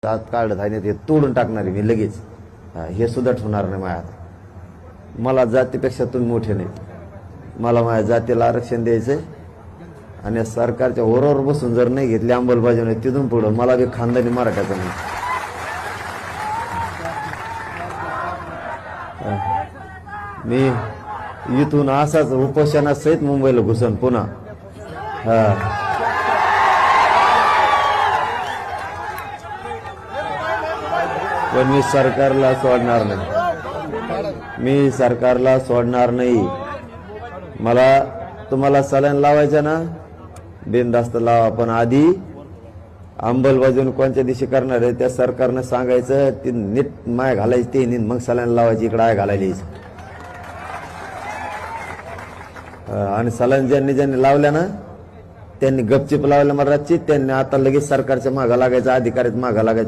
दात काढत आहे ते तोडून टाकणार आहे मी लगेच. हे सुद्धा ठेवणार नाही माझ्या. मला जातीपेक्षा तुम्ही मोठे नाही. मला माझ्या जातीला आरक्षण द्यायचंय आणि सरकारच्या ओरावर बसून जर नाही घेतली अंमलबजावणी तिथून पुढं मला बी खानदानी मराठ्याचं नाही. मी इथून असाच उपोषणासहित मुंबईला घुसन पुन्हा. पण मी सरकारला सोडणार नाही. मी सरकारला सोडणार नाही. मला तुम्हाला सलाईन लावायचं ना बिनधास्त लावा, पण आधी अंमलबजावणी कोणत्या दिवशी करणार आहे त्या सरकारनं सांगायचं. ती नीट माय घालायची ते नीट मग सलाईन लावायची. इकडे आहे घालायला यायचं. आणि सलाईन ज्यांनी लावल्या ना त्यांनी गपचिप लावल्या मला रातची त्यांनी आता लगेच सरकारच्या मागा लागायचं, अधिकारीत मागा लागायचं.